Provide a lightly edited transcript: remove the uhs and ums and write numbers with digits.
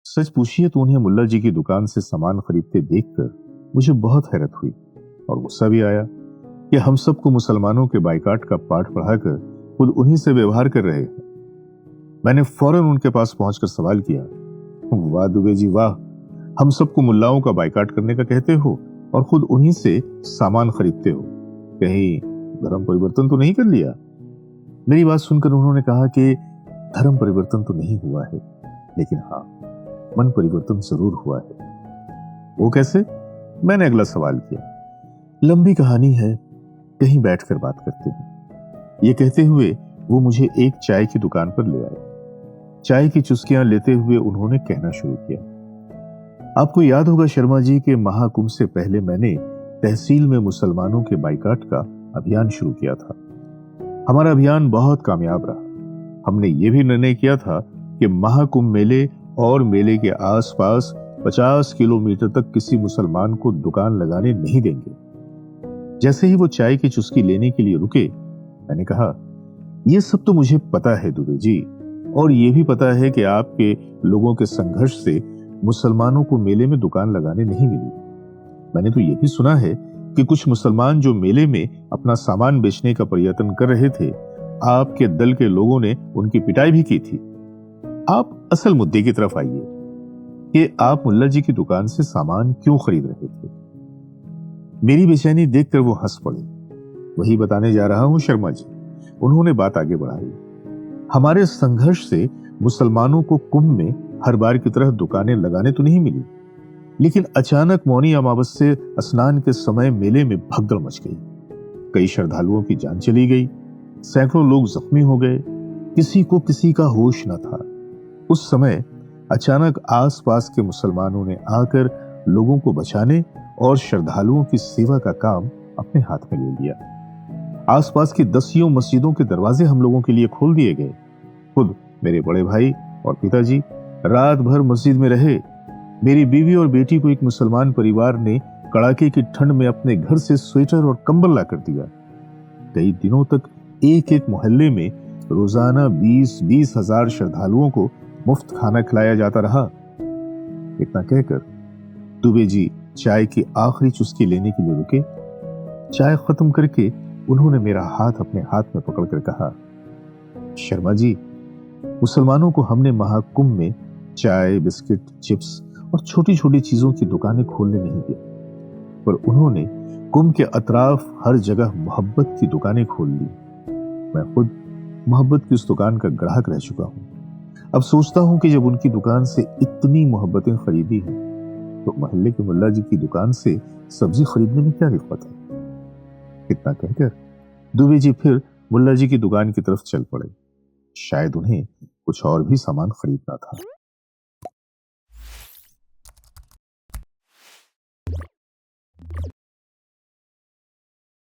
सच पूछिए तो उन्हें मुल्ला जी की दुकान से सामान खरीदते देखकर मुझे बहुत हैरत हुई और गुस्सा भी आया कि हम सबको मुसलमानों के बाइकाट का पाठ पढ़ाकर खुद उन्हीं से व्यवहार कर रहे हैं। मैंने फौरन उनके पास पहुंचकर सवाल किया, वाह दुबे जी वाह, हम सबको मुल्लाओं का बाइकाट करने का कहते हो और खुद उन्हीं से सामान खरीदते हो, कहीं धर्म परिवर्तन तो नहीं कर लिया? मेरी बात सुनकर उन्होंने कहा कि धर्म परिवर्तन तो नहीं हुआ है, लेकिन हाँ, मन परिवर्तन जरूर हुआ है। वो कैसे? मैंने अगला सवाल किया। लंबी कहानी है, कहीं बैठकर बात करते हैं। ये कहते हुए वो मुझे एक चाय की दुकान पर ले आए। चाय की चुस्कियां लेते हुए उन्होंने कहना शुरू किया, आपको याद होगा शर्मा जी के महाकुंभ से पहले मैंने तहसील में मुसलमानों के बाइकाट का अभियान शुरू किया था। हमारा अभियान बहुत कामयाब रहा। हमने ये भी निर्णय किया था कि महाकुंभ मेले और मेले के आसपास 50 किलोमीटर तक किसी मुसलमान को दुकान लगाने नहीं देंगे। जैसे ही वो चाय की चुस्की लेने के लिए रुके, मैंने कहा, यह सब तो मुझे पता है दुबे जी, और यह भी पता है कि आपके लोगों के संघर्ष से मुसलमानों को मेले में दुकान लगाने नहीं मिली। मैंने तो यह भी सुना है कि कुछ मुसलमान जो मेले में अपना सामान बेचने का प्रयत्न कर रहे थे, आपके दल के लोगों ने उनकी पिटाई भी की थी। आप असल मुद्दे की तरफ आइए कि आप मुल्ला जी की दुकान से सामान क्यों खरीद रहे थे? मेरी बेचैनी देखकर वो हंस पड़े। वही बताने जा रहा हूं शर्मा जी, उन्होंने बात आगे बढ़ाई। हमारे संघर्ष से मुसलमानों को कुंभ में हर बार की तरह दुकानें लगाने तो नहीं मिली, लेकिन अचानक मौनी अमावस्या स्नान के समय मेले में भगदड़ मच गई। कई श्रद्धालुओं की जान चली गई, सैकड़ों लोग जख्मी हो गए, किसी को किसी का होश न था। उस समय अचानक आसपास के मुसलमानों ने आकर लोगों को बचाने और श्रद्धालुओं की सेवा का काम अपने हाथ में ले लिया। आसपास की 10 मस्जिदों के दरवाजे हम लोगों के लिए खोल दिए गए। खुद मेरे बड़े भाई और पिताजी रात भर मस्जिद में रहे। मेरी बीवी और बेटी को एक मुसलमान परिवार ने कड़ाके की ठंड में अपने घर से स्वेटर और कंबल ला कर दिया। कई दिनों तक एक एक मोहल्ले में रोजाना 20-20 हजार श्रद्धालुओं को मुफ्त खाना खिलाया जाता रहा। इतना कहकर दुबे जी चाय की आखिरी चुस्की लेने के लिए रुके। चाय खत्म करके उन्होंने मेरा हाथ अपने हाथ में पकड़कर कहा, शर्मा जी, मुसलमानों को हमने महाकुंभ में चाय, बिस्किट, चिप्स और छोटी छोटी चीजों की दुकानें खोलने नहीं दिया, पर उन्होंने कुंभ के अतराफ हर जगह मोहब्बत की दुकानें खोल ली। मैं खुद मोहब्बत की उस दुकान का ग्राहक रह चुका हूं। अब सोचता हूं कि जब उनकी दुकान से इतनी मोहब्बतें खरीदी हैं, तो मोहल्ले के मुल्ला जी की दुकान से सब्जी खरीदने में क्या दिक्कत है? इतना कहकर दुबे जी फिर मुल्ला जी की दुकान की तरफ चल पड़े। शायद उन्हें कुछ और भी सामान खरीदना था।